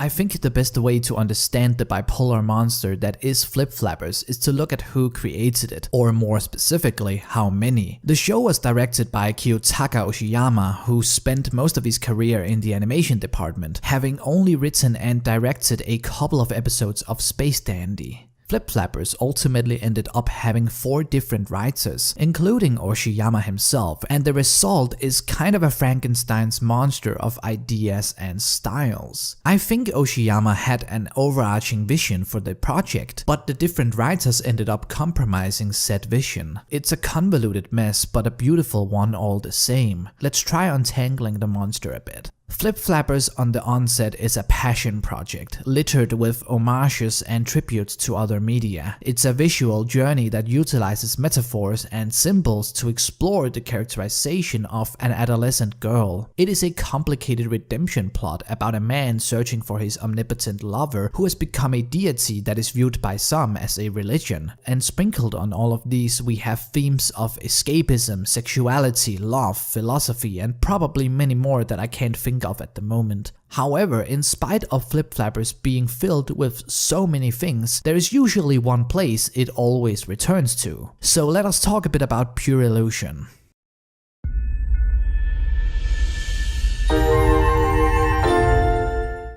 I think the best way to understand the bipolar monster that is Flip Flappers is to look at who created it, or more specifically, how many. The show was directed by Kiyotaka Oshiyama, who spent most of his career in the animation department, having only written and directed a couple of episodes of Space Dandy. Flip Flappers ultimately ended up having 4 different writers, including Oshiyama himself, and the result is kind of a Frankenstein's monster of ideas and styles. I think Oshiyama had an overarching vision for the project, but the different writers ended up compromising said vision. It's a convoluted mess, but a beautiful one all the same. Let's try untangling the monster a bit. Flip Flappers on the onset is a passion project, littered with homages and tributes to other media. It's a visual journey that utilizes metaphors and symbols to explore the characterization of an adolescent girl. It is a complicated redemption plot about a man searching for his omnipotent lover who has become a deity that is viewed by some as a religion. And sprinkled on all of these we have themes of escapism, sexuality, love, philosophy, and probably many more that I can't think of at the moment. However, in spite of Flip Flappers being filled with so many things, there is usually one place it always returns to. So let us talk a bit about Pure Illusion.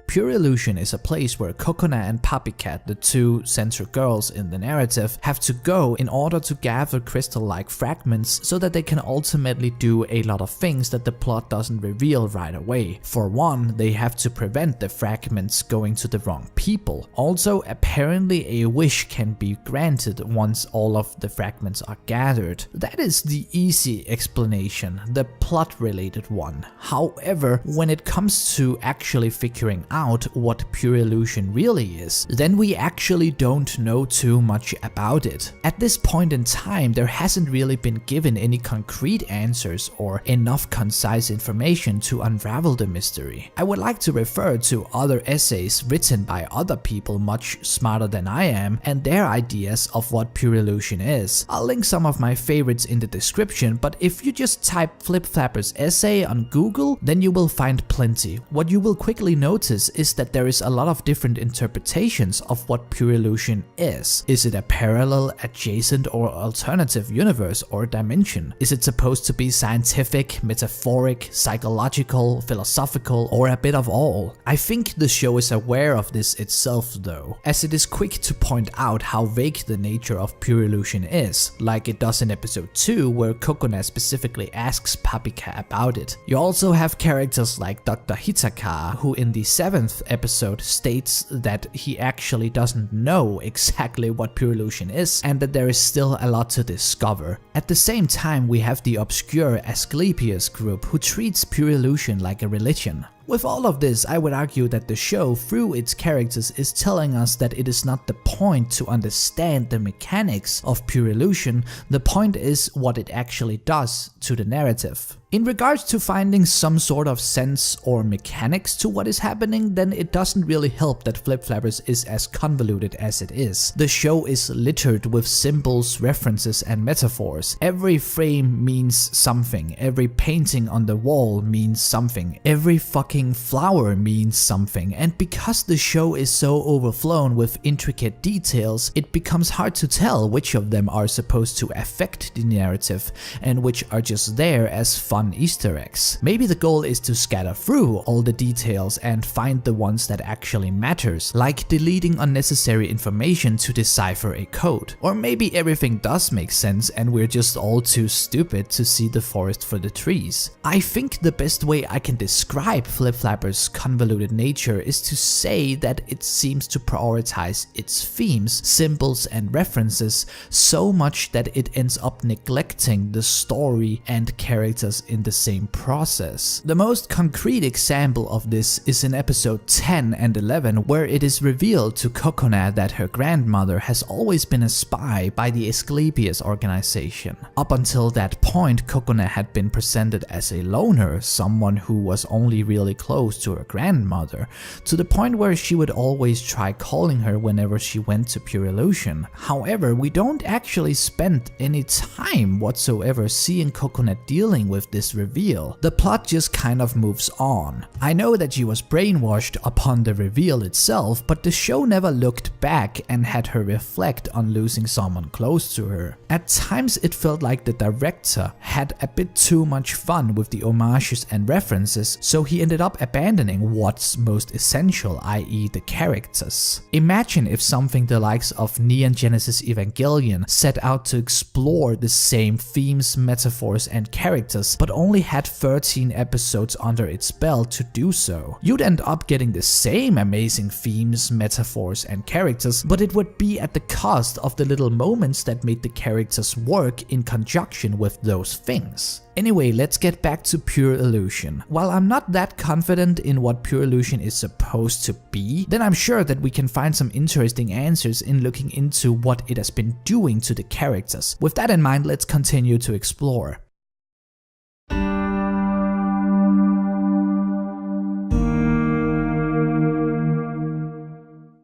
Pure Illusion is a place where Kokona and Papikat, the 2 central girls in the narrative, have to go in order to gather crystal-like fragments so that they can ultimately do a lot of things that the plot doesn't reveal right away. For one, they have to prevent the fragments going to the wrong people. Also, apparently a wish can be granted once all of the fragments are gathered. That is the easy explanation, the plot-related one. However, when it comes to actually figuring out what Pure Illusion really is, then we actually don't know too much about it. At this point in time, there hasn't really been given any concrete answers or enough concise information to unravel the mystery. I would like to refer to other essays written by other people much smarter than I am and their ideas of what Pure Illusion is. I'll link some of my favorites in the description, but if you just type Flip Flappers essay on Google, then you will find plenty. What you will quickly notice is that there is a lot of different interpretations of what Pure Illusion is. Is it a parallel, adjacent, or alternative universe or dimension? Is it supposed to be scientific, metaphoric, psychological, philosophical, or a bit of all? I think the show is aware of this itself though, as it is quick to point out how vague the nature of Pure Illusion is, like it does in episode 2 where Kokona specifically asks Paprika about it. You also have characters like Dr. Hitaka, who in the 7th episode states that he actually doesn't know exactly what Pure Illusion is and that there is still a lot to discover. At the same time, we have the obscure Asclepius group who treats Pure Illusion like a religion. With all of this, I would argue that the show, through its characters, is telling us that it is not the point to understand the mechanics of Pure Illusion, the point is what it actually does to the narrative. In regards to finding some sort of sense or mechanics to what is happening, then it doesn't really help that Flip Flappers is as convoluted as it is. The show is littered with symbols, references, and metaphors. Every frame means something, every painting on the wall means something, every fucking flower means something, and because the show is so overflown with intricate details, it becomes hard to tell which of them are supposed to affect the narrative and which are just there as fun Easter eggs. Maybe the goal is to scatter through all the details and find the ones that actually matters, like deleting unnecessary information to decipher a code. Or maybe everything does make sense and we're just all too stupid to see the forest for the trees. I think the best way I can describe Flip Flappers' convoluted nature is to say that it seems to prioritize its themes, symbols, and references so much that it ends up neglecting the story and characters in the same process. The most concrete example of this is in episode 10 and 11, where it is revealed to Kokona that her grandmother has always been a spy by the Asclepius organization. Up until that point, Kokona had been presented as a loner, someone who was only really close to her grandmother, to the point where she would always try calling her whenever she went to Pure Illusion. However, we don't actually spend any time whatsoever seeing Kokona dealing with this this reveal. The plot just kind of moves on. I know that she was brainwashed upon the reveal itself, but the show never looked back and had her reflect on losing someone close to her. At times it felt like the director had a bit too much fun with the homages and references, so he ended up abandoning what's most essential, i.e. the characters. Imagine if something the likes of Neon Genesis Evangelion set out to explore the same themes, metaphors and characters, but only had 13 episodes under its belt to do so. You'd end up getting the same amazing themes, metaphors and characters, but it would be at the cost of the little moments that made the characters work in conjunction with those things. Anyway, let's get back to Pure Illusion. While I'm not that confident in what Pure Illusion is supposed to be, then I'm sure that we can find some interesting answers in looking into what it has been doing to the characters. With that in mind, let's continue to explore.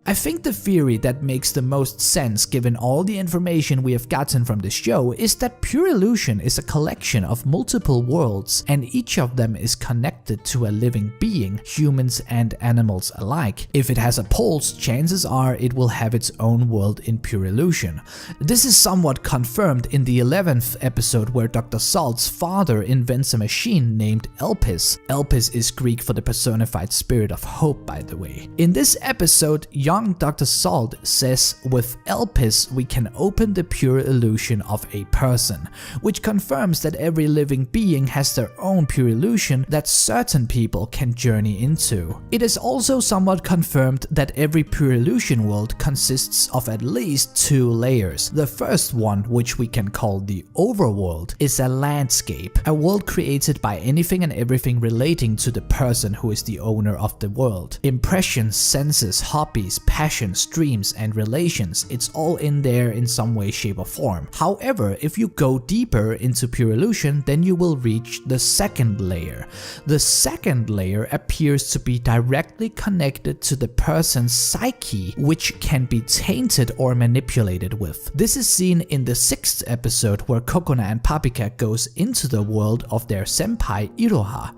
I think the theory that makes the most sense given all the information we have gotten from the show is that Pure Illusion is a collection of multiple worlds, and each of them is connected to a living being, humans and animals alike. If it has a pulse, chances are it will have its own world in Pure Illusion. This is somewhat confirmed in the 11th episode where Dr. Salt's father invents a machine named Elpis. Elpis is Greek for the personified spirit of hope, by the way. In this episode, young Dr. Salt says with Elpis we can open the pure illusion of a person, which confirms that every living being has their own pure illusion that certain people can journey into. It is also somewhat confirmed that every pure illusion world consists of at least 2 layers. The first one, which we can call the overworld, is a landscape, a world created by anything and everything relating to the person who is the owner of the world. Impressions, senses, hobbies, passions, dreams and relations, it's all in there in some way, shape or form. However, if you go deeper into Pure Illusion, then you will reach the second layer. The second layer appears to be directly connected to the person's psyche, which can be tainted or manipulated with. This is seen in the 6th episode where Kokona and Paprika goes into the world of their senpai Iroha.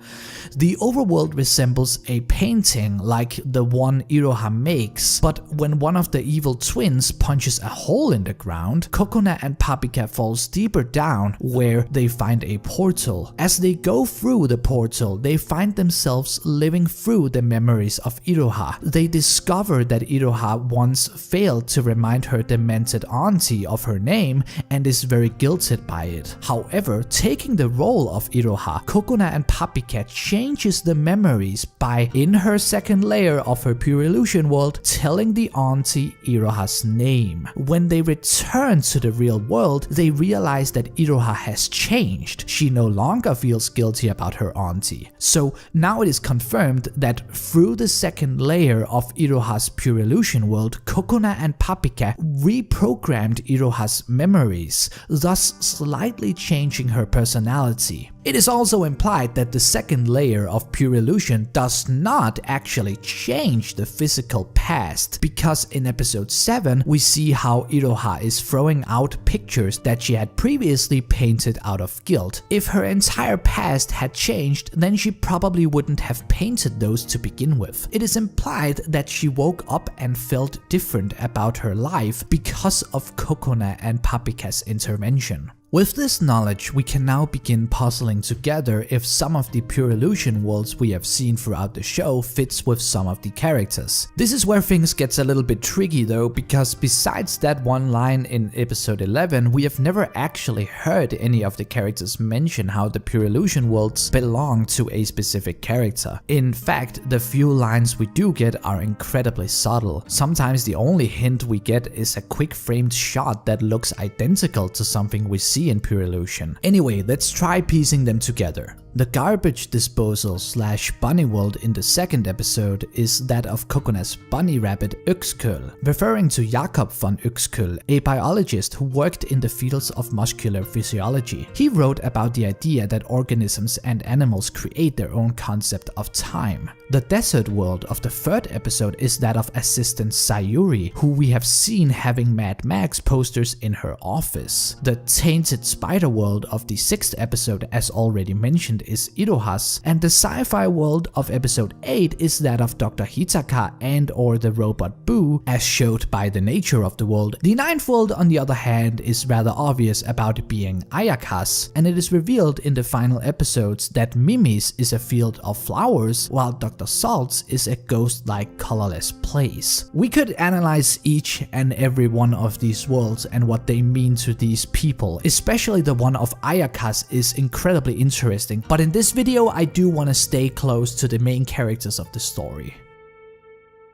The overworld resembles a painting like the one Iroha makes, but when one of the evil twins punches a hole in the ground, Kokona and Paprika falls deeper down where they find a portal. As they go through the portal, they find themselves living through the memories of Iroha. They discover that Iroha once failed to remind her demented auntie of her name and is very guilted by it. However, taking the role of Iroha, Kokona and Paprika changes the memories by, in her second layer of her pure illusion world, telling the auntie Iroha's name. When they return to the real world, they realize that Iroha has changed. She no longer feels guilty about her auntie. So now it is confirmed that through the second layer of Iroha's pure illusion world, Kokona and Paprika reprogrammed Iroha's memories, thus slightly changing her personality. It is also implied that the second layer of pure illusion does not actually change the physical past, because in episode 7 we see how Iroha is throwing out pictures that she had previously painted out of guilt. If her entire past had changed, then she probably wouldn't have painted those to begin with. It is implied that she woke up and felt different about her life because of Kokona and Paprika's intervention. With this knowledge, we can now begin puzzling together if some of the pure illusion worlds we have seen throughout the show fits with some of the characters. This is where things gets a little bit tricky though, because besides that one line in episode 11, we have never actually heard any of the characters mention how the pure illusion worlds belong to a specific character. In fact, the few lines we do get are incredibly subtle. Sometimes the only hint we get is a quick framed shot that looks identical to something we see in Pure Illusion. Anyway, let's try piecing them together. The garbage disposal / bunny world in the second episode is that of Kokona's bunny rabbit Uxkull, referring to Jakob von Uxkull, a biologist who worked in the fields of muscular physiology. He wrote about the idea that organisms and animals create their own concept of time. The desert world of the third episode is that of assistant Sayuri, who we have seen having Mad Max posters in her office. The taint animated spider world of the 6th episode, as already mentioned, is Iroha's, and the sci-fi world of episode 8 is that of Dr. Hitaka and or the robot Boo, as showed by the nature of the world. The 9th world, on the other hand, is rather obvious about being Ayaka's, and it is revealed in the final episodes that Mimi's is a field of flowers, while Dr. Salt's is a ghost-like colorless place. We could analyze each and every one of these worlds and what they mean to these people, especially the one of Ayaka's is incredibly interesting, but in this video I do want to stay close to the main characters of the story.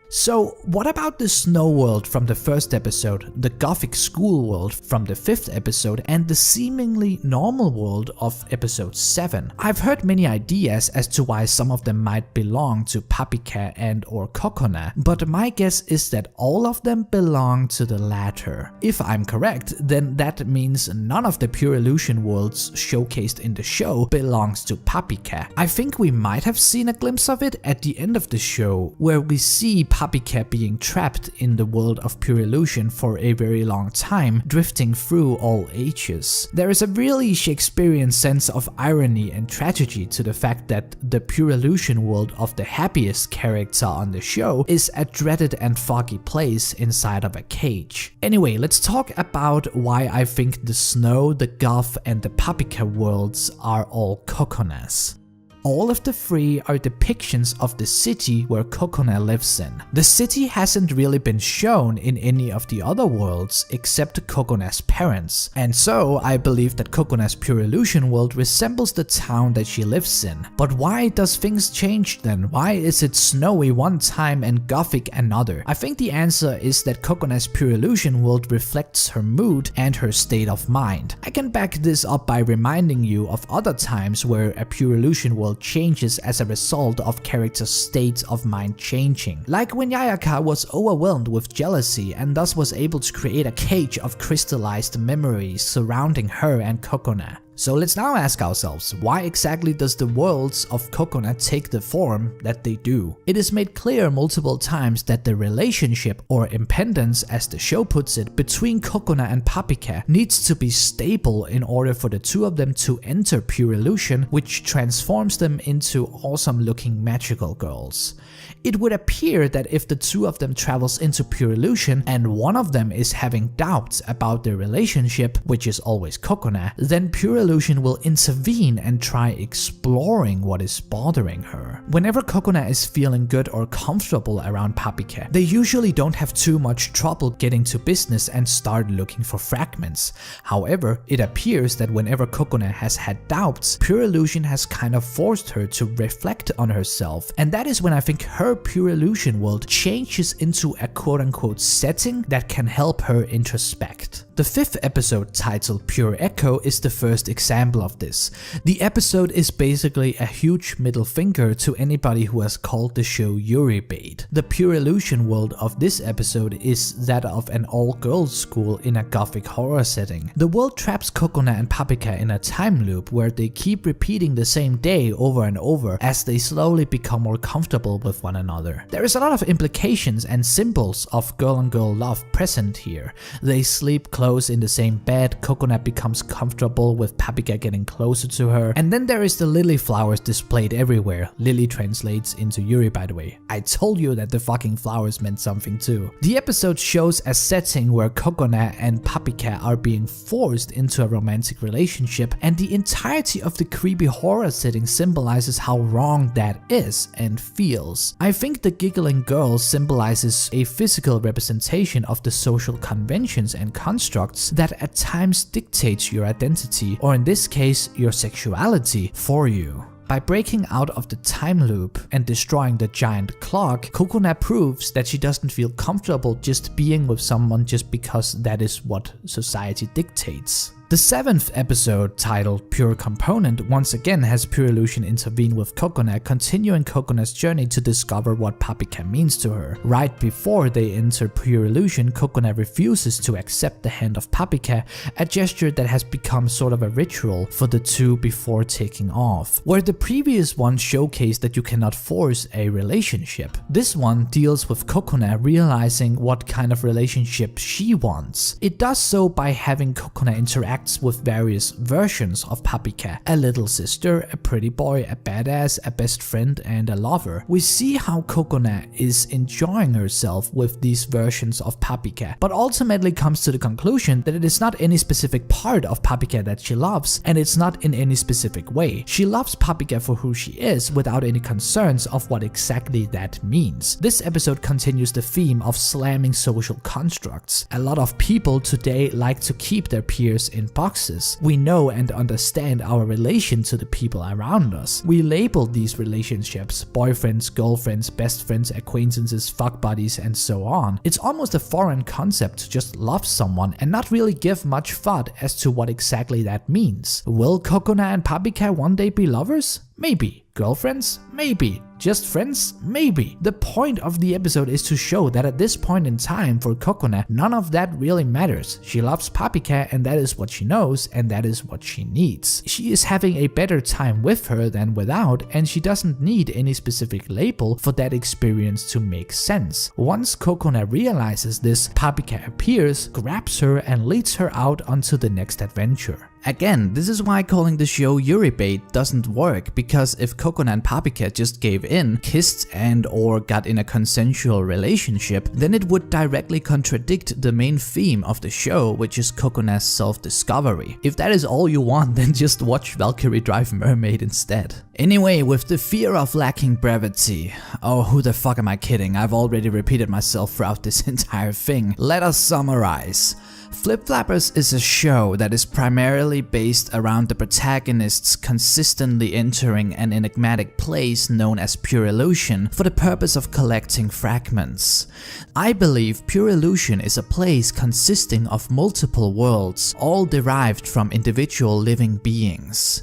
So what about the snow world from the 1st episode, the gothic school world from the 5th episode, and the seemingly normal world of episode 7? I've heard many ideas as to why some of them might belong to Paprika and or Kokona, but my guess is that all of them belong to the latter. If I'm correct, then that means none of the Pure Illusion worlds showcased in the show belongs to Paprika. I think we might have seen a glimpse of it at the end of the show, where we see Paprika being trapped in the world of Pure Illusion for a very long time, drifting through all ages. There is a really Shakespearean sense of irony and tragedy to the fact that the Pure Illusion world of the happiest character on the show is a dreaded and foggy place inside of a cage. Anyway, let's talk about why I think the snow, the goth and the Paprika worlds are all Kokonas. All of the 3 are depictions of the city where Kokona lives in. The city hasn't really been shown in any of the other worlds except Kokona's parents, and so I believe that Kokona's Pure Illusion world resembles the town that she lives in. But why does things change then? Why is it snowy one time and gothic another? I think the answer is that Kokona's Pure Illusion world reflects her mood and her state of mind. I can back this up by reminding you of other times where a Pure Illusion world changes as a result of characters' states of mind changing. Like when Ayaka was overwhelmed with jealousy and thus was able to create a cage of crystallized memories surrounding her and Kokona. So let's now ask ourselves, why exactly does the worlds of Kokona take the form that they do? It is made clear multiple times that the relationship, or impedance as the show puts it, between Kokona and Paprika needs to be stable in order for the two of them to enter Pure Illusion, which transforms them into awesome looking magical girls. It would appear that if the two of them travels into Pure Illusion and one of them is having doubts about their relationship, which is always Kokona, then Pure Illusion will intervene and try exploring what is bothering her. Whenever Kokona is feeling good or comfortable around Paprika, they usually don't have too much trouble getting to business and start looking for fragments. However, it appears that whenever Kokona has had doubts, Pure Illusion has kind of forced her to reflect on herself, and that is when I think her Pure Illusion world changes into a quote-unquote setting that can help her introspect. The 5th episode, titled Pure Echo, is the first example of this. The episode is basically a huge middle finger to anybody who has called the show Yuri bait. The Pure Illusion world of this episode is that of an all-girls school in a gothic horror setting. The world traps Kokona and Paprika in a time loop where they keep repeating the same day over and over as they slowly become more comfortable with one another. There is a lot of implications and symbols of girl-on-girl love present here. They sleep close in the same bed, Kokona becomes comfortable with Paprika getting closer to her, and then there is the lily flowers displayed everywhere. Lily translates into Yuri, by the way. I told you that the fucking flowers meant something too. The episode shows a setting where Kokona and Paprika are being forced into a romantic relationship, and the entirety of the creepy horror setting symbolizes how wrong that is and feels. I think the giggling girl symbolizes a physical representation of the social conventions and constructs that at times dictates your identity, or in this case, your sexuality, for you. By breaking out of the time loop and destroying the giant clock, Kokona proves that she doesn't feel comfortable just being with someone just because that is what society dictates. The 7th episode, titled Pure Component, once again has Pure Illusion intervene with Kokona, continuing Kokona's journey to discover what Paprika means to her. Right before they enter Pure Illusion, Kokona refuses to accept the hand of Paprika, a gesture that has become sort of a ritual for the two before taking off. Where the previous one showcased that you cannot force a relationship, this one deals with Kokona realizing what kind of relationship she wants. It does so by having Kokona interact interacts with various versions of Paprika: a little sister, a pretty boy, a badass, a best friend, and a lover. We see how Kokona is enjoying herself with these versions of Paprika, but ultimately comes to the conclusion that it is not any specific part of Paprika that she loves, and it's not in any specific way. She loves Paprika for who she is without any concerns of what exactly that means. This episode continues the theme of slamming social constructs. A lot of people today like to keep their peers in boxes. We know and understand our relation to the people around us. We label these relationships: boyfriends, girlfriends, best friends, acquaintances, fuck buddies, and so on. It's almost a foreign concept to just love someone and not really give much thought as to what exactly that means. Will Kokona and Paprika one day be lovers? Maybe. Girlfriends? Maybe. Just friends? Maybe. The point of the episode is to show that at this point in time for Kokona, none of that really matters. She loves Paprika, and that is what she knows, and that is what she needs. She is having a better time with her than without, and she doesn't need any specific label for that experience to make sense. Once Kokona realizes this, Paprika appears, grabs her, and leads her out onto the next adventure. Again, this is why calling the show Yuribait doesn't work, because if Kokona and Paprika just gave in, kissed and/or got in a consensual relationship, then it would directly contradict the main theme of the show, which is Kokona's self-discovery. If that is all you want, then just watch Valkyrie Drive Mermaid instead. Anyway, with the fear of lacking brevity, oh, who the fuck am I kidding? I've already repeated myself throughout this entire thing. Let us summarize. Flip Flappers is a show that is primarily based around the protagonists consistently entering an enigmatic place known as Pure Illusion for the purpose of collecting fragments. I believe Pure Illusion is a place consisting of multiple worlds, all derived from individual living beings.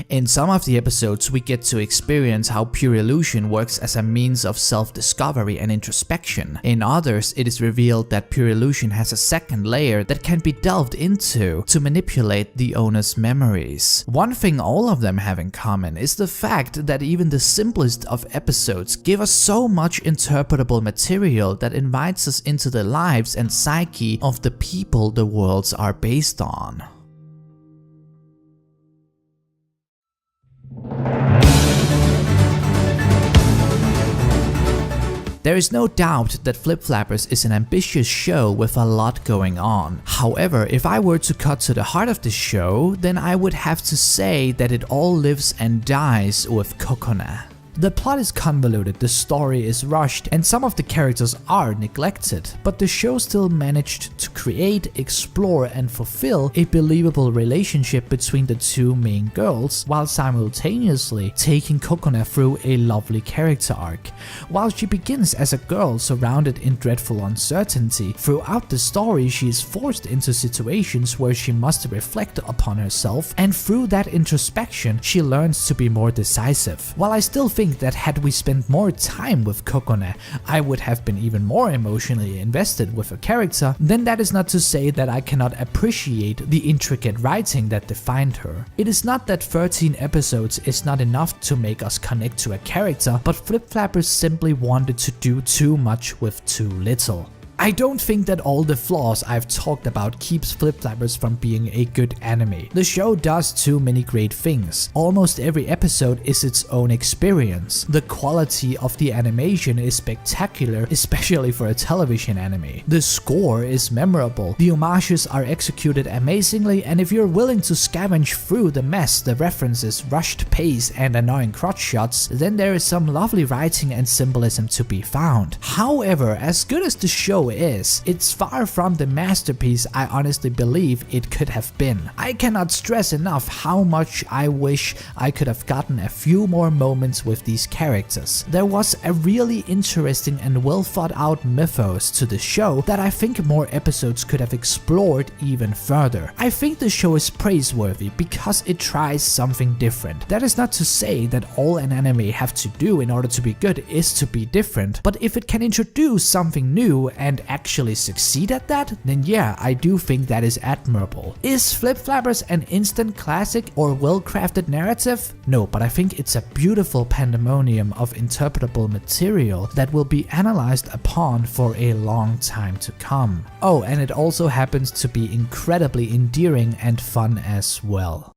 In some of the episodes, we get to experience how Pure Illusion works as a means of self-discovery and introspection. In others, it is revealed that Pure Illusion has a second layer that can be delved into to manipulate the owner's memories. One thing all of them have in common is the fact that even the simplest of episodes give us so much interpretable material that invites us into the lives and psyche of the people the worlds are based on. There is no doubt that Flip Flappers is an ambitious show with a lot going on. However, if I were to cut to the heart of the show, then I would have to say that it all lives and dies with Kokona. The plot is convoluted, the story is rushed, and some of the characters are neglected, but the show still managed to create, explore, and fulfill a believable relationship between the two main girls, while simultaneously taking Kokona through a lovely character arc. While she begins as a girl surrounded in dreadful uncertainty, throughout the story she is forced into situations where she must reflect upon herself, and through that introspection she learns to be more decisive. While I still think that had we spent more time with Kokona, I would have been even more emotionally invested with her character, then that is not to say that I cannot appreciate the intricate writing that defined her. It is not that 13 episodes is not enough to make us connect to a character, but Flip Flappers simply wanted to do too much with too little. I don't think that all the flaws I've talked about keeps Flip Flappers from being a good anime. The show does too many great things. Almost every episode is its own experience. The quality of the animation is spectacular, especially for a television anime. The score is memorable. The homages are executed amazingly, and if you're willing to scavenge through the mess, the references, rushed pace, and annoying crotch shots, then there is some lovely writing and symbolism to be found. However, as good as the show is, it's far from the masterpiece I honestly believe it could have been. I cannot stress enough how much I wish I could have gotten a few more moments with these characters. There was a really interesting and well thought out mythos to the show that I think more episodes could have explored even further. I think the show is praiseworthy because it tries something different. That is not to say that all an anime have to do in order to be good is to be different, but if it can introduce something new and could actually succeed at that, then yeah, I do think that is admirable. Is Flip Flappers an instant classic or well-crafted narrative? No, but I think it's a beautiful pandemonium of interpretable material that will be analyzed upon for a long time to come. Oh, and it also happens to be incredibly endearing and fun as well.